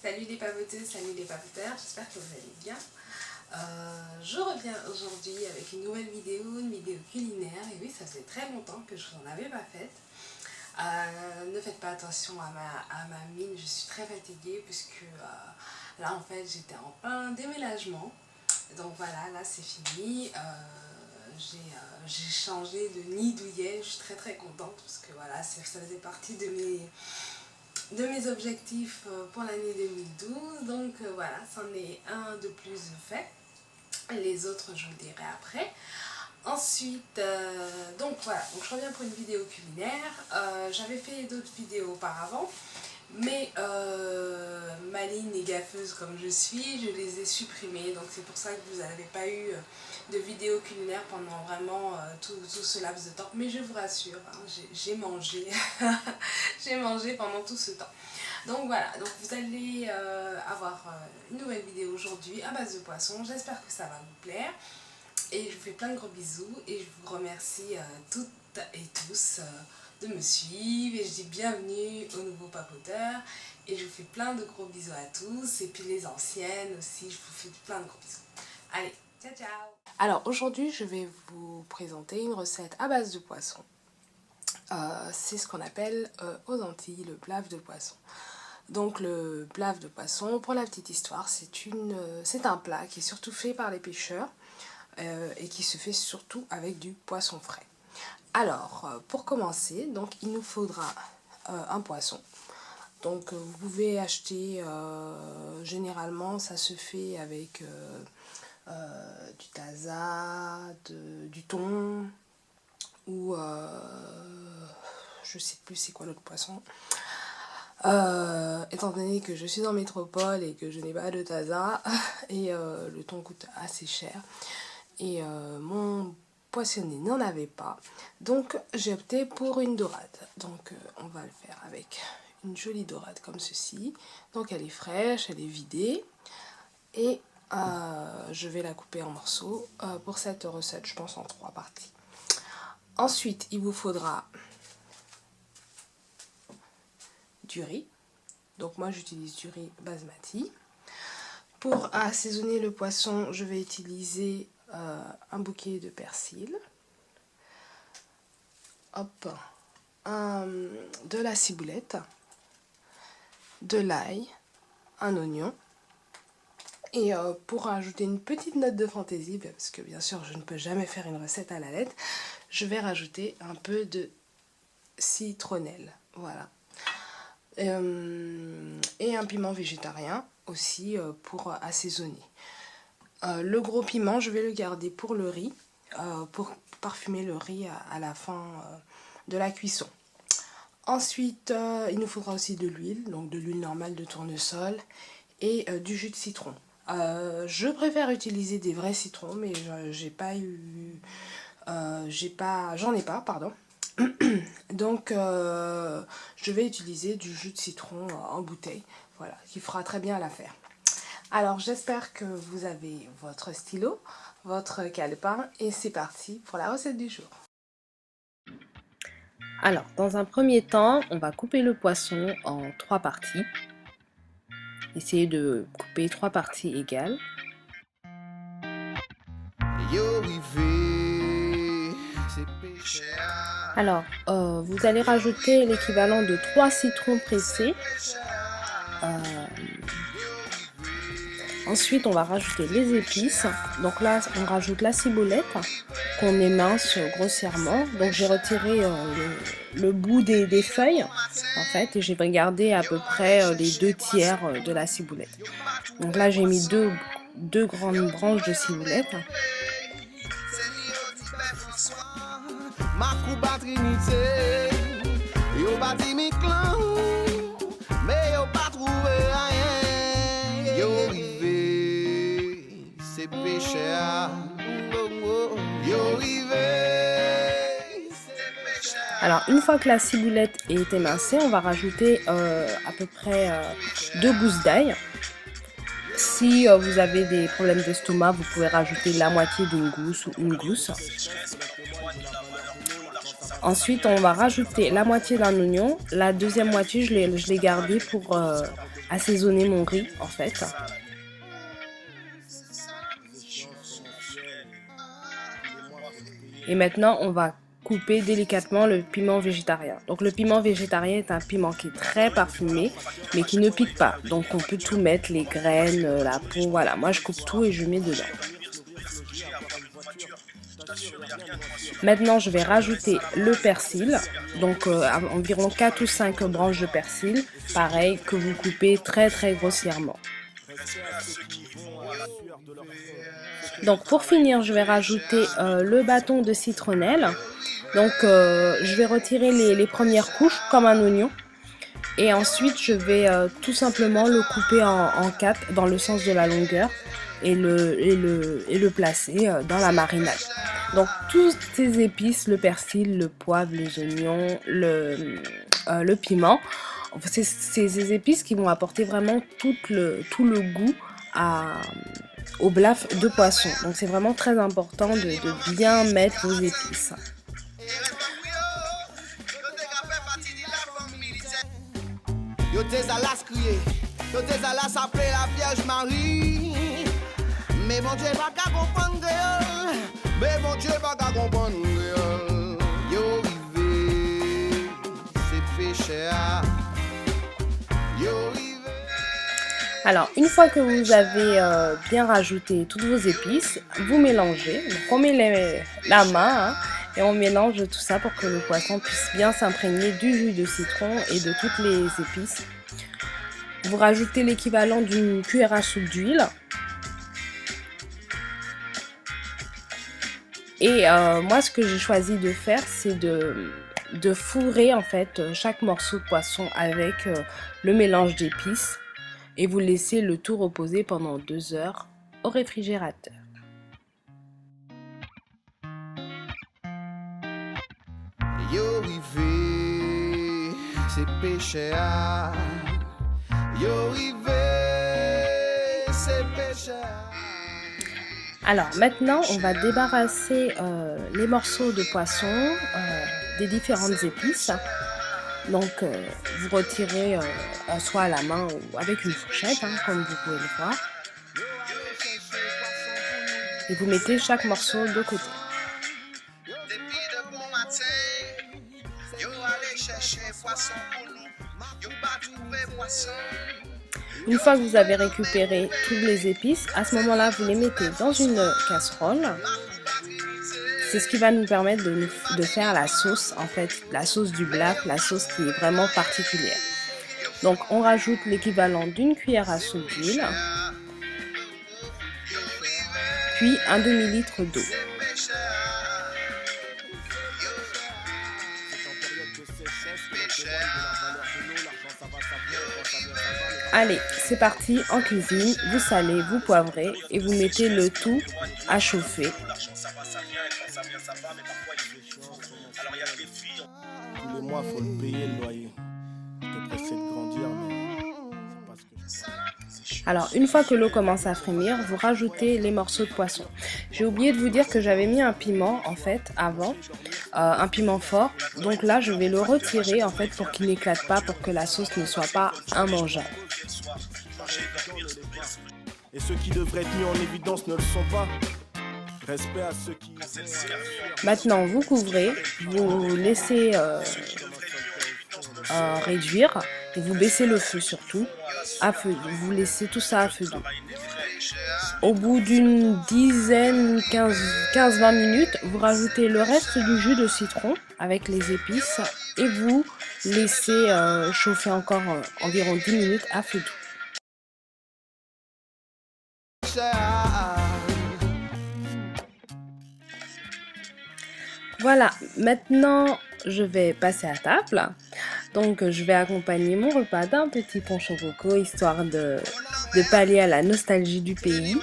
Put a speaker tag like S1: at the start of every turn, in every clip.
S1: Salut les pavoteuses, salut les pavoteurs, j'espère que vous allez bien. Je reviens aujourd'hui avec une nouvelle vidéo, une vidéo culinaire. Et oui, ça faisait très longtemps que je n'en avais pas faite. Ne faites pas attention à ma mine, je suis très fatiguée puisque là en fait j'étais en plein déménagement. Donc voilà, là c'est fini. J'ai changé de nid douillet, je suis très contente parce que voilà, ça faisait partie de mes objectifs pour l'année 2012. Donc voilà, c'en est un de plus fait. Les autres je vous dirai après. Ensuite, donc voilà, donc je reviens pour une vidéo culinaire. J'avais fait d'autres vidéos auparavant, mais maligne et gaffeuse comme je suis, je les ai supprimées. Donc c'est pour ça que vous n'avez pas eu de vidéo culinaire pendant vraiment tout ce laps de temps. Mais je vous rassure, hein, j'ai mangé, j'ai mangé pendant tout ce temps. Donc voilà, donc vous allez avoir une nouvelle vidéo aujourd'hui à base de poisson. J'espère que ça va vous plaire. Et je vous fais plein de gros bisous et je vous remercie toutes et tous de me suivre. Et je dis bienvenue aux nouveaux papoteurs. Et je vous fais plein de gros bisous à tous. Et puis les anciennes aussi, je vous fais plein de gros bisous. Allez, ciao ciao. Alors aujourd'hui, je vais vous présenter une recette à base de poisson. C'est ce qu'on appelle aux Antilles le blave de poisson. Donc le blave de poisson, pour la petite histoire, c'est un plat qui est surtout fait par les pêcheurs. Et qui se fait surtout avec du poisson frais. Alors, pour commencer, donc il nous faudra un poisson. Donc vous pouvez acheter, généralement ça se fait avec du taza, du thon, ou je sais plus c'est quoi l'autre poisson. Étant donné que je suis en métropole et que je n'ai pas de taza, et le thon coûte assez cher, et mon poissonnier n'en avait pas, donc j'ai opté pour une dorade. Donc on va le faire avec une jolie dorade comme ceci. Donc elle est fraîche, elle est vidée, et je vais la couper en morceaux pour cette recette, je pense en 3 parties. Ensuite il vous faudra du riz. Donc moi j'utilise du riz basmati. Pour assaisonner le poisson, je vais utiliser un bouquet de persil, hop, de la ciboulette, de l'ail, un oignon, et pour ajouter une petite note de fantaisie, parce que bien sûr je ne peux jamais faire une recette à la lettre, je vais rajouter un peu de citronnelle, voilà, et un piment végétarien aussi pour assaisonner. Le gros piment, je vais le garder pour le riz, pour parfumer le riz à la fin de la cuisson. Ensuite, il nous faudra aussi de l'huile, donc de l'huile normale de tournesol et du jus de citron. Je préfère utiliser des vrais citrons, mais j'en ai pas, pardon. Donc, je vais utiliser du jus de citron en bouteille, voilà, qui fera très bien l'affaire. Alors j'espère que vous avez votre stylo, votre calepin, et c'est parti pour la recette du jour. Alors dans un premier temps, on va couper le poisson en 3 parties. Essayez de couper 3 parties égales. Alors vous allez rajouter l'équivalent de 3 citrons pressés. Ensuite, on va rajouter les épices. Donc là, on rajoute la ciboulette qu'on émince grossièrement. Donc j'ai retiré le bout des feuilles, en fait, et j'ai gardé à peu près les 2/3 de la ciboulette. Donc là, j'ai mis deux grandes branches de ciboulette. Alors une fois que la ciboulette est émincée, on va rajouter à peu près 2 gousses d'ail. Si vous avez des problèmes d'estomac, vous pouvez rajouter la moitié d'une gousse ou une gousse. Ensuite, on va rajouter la moitié d'un oignon. La deuxième moitié, je l'ai gardée pour assaisonner mon riz en fait. Et maintenant, on va couper délicatement le piment végétarien. Donc le piment végétarien est un piment qui est très parfumé, mais qui ne pique pas. Donc on peut tout mettre, les graines, la peau, voilà. Moi je coupe tout et je mets dedans. Maintenant, je vais rajouter le persil, donc environ 4 ou 5 branches de persil, pareil, que vous coupez très très grossièrement. Donc pour finir, je vais rajouter le bâton de citronnelle. Donc je vais retirer les premières couches comme un oignon. Et ensuite, je vais tout simplement le couper en 4 dans le sens de la longueur et le placer dans la marinade. Donc toutes ces épices, le persil, le poivre, les oignons, le piment, c'est ces épices qui vont apporter vraiment tout le goût au blaf de poisson. Donc c'est vraiment très important de bien mettre vos épices.
S2: Yo t'es à las crier, yo t'es à las appeler la Vierge Marie. Mais mon Dieu va qu'à comprendre créole, mais mon Dieu va qu'à comprendre créole. Yo rivé, c'est péché. Yo rivé.
S1: Alors, une fois que vous avez bien rajouté toutes vos épices, vous mélangez. Donc, on met la main et on mélange tout ça pour que le poisson puisse bien s'imprégner du jus de citron et de toutes les épices. Vous rajoutez l'équivalent d'une cuillère à soupe d'huile. Et moi, ce que j'ai choisi de faire, c'est de fourrer en fait chaque morceau de poisson avec le mélange d'épices. Et vous laissez le tout reposer pendant 2 heures au réfrigérateur.
S2: Yo rivé, c'est péché. Yo rivé, c'est péché.
S1: Alors maintenant, on va débarrasser les morceaux de poisson des différentes épices. Donc vous retirez soit à la main ou avec une fourchette, comme vous pouvez le voir. Et vous mettez chaque morceau de côté. Une fois que vous avez récupéré toutes les épices, à ce moment-là, vous les mettez dans une casserole. C'est ce qui va nous permettre de faire la sauce, en fait, la sauce du blaf, la sauce qui est vraiment particulière. Donc, on rajoute l'équivalent d'une cuillère à soupe d'huile, puis un demi-litre d'eau. Allez, c'est parti en cuisine, vous salez, vous poivrez et vous mettez le tout à chauffer.
S3: Tous les mois, il faut le payer, le loyer. T'es pressé de grandir, mais c'est pas ce que je pense.
S1: Alors, une fois que l'eau commence à frémir, vous rajoutez les morceaux de poisson. J'ai oublié de vous dire que j'avais mis un piment, en fait, avant, un piment fort. Donc là, je vais le retirer, en fait, pour qu'il n'éclate pas, pour que la sauce ne soit pas immangeable.
S3: Et ceux qui devraient être mis en évidence ne le sont pas. Respect à ceux qui...
S1: Maintenant, vous couvrez, vous laissez réduire et vous baissez le feu surtout. Vous laissez tout ça à feu doux. Au bout d'une dizaine, 15-20 minutes, vous rajoutez le reste du jus de citron avec les épices et vous laissez chauffer encore environ 10 minutes à feu doux. Voilà, maintenant je vais passer à table. Donc je vais accompagner mon repas d'un petit punch au coco, histoire de pallier à la nostalgie du pays.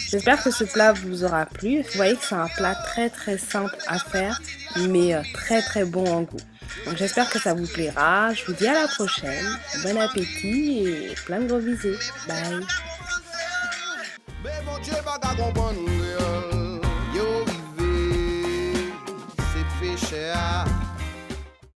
S1: J'espère que ce plat vous aura plu. Vous voyez que c'est un plat très très simple à faire, mais très très bon en goût. Donc j'espère que ça vous plaira. Je vous dis à la prochaine. Bon appétit et plein de gros bisous. Bye.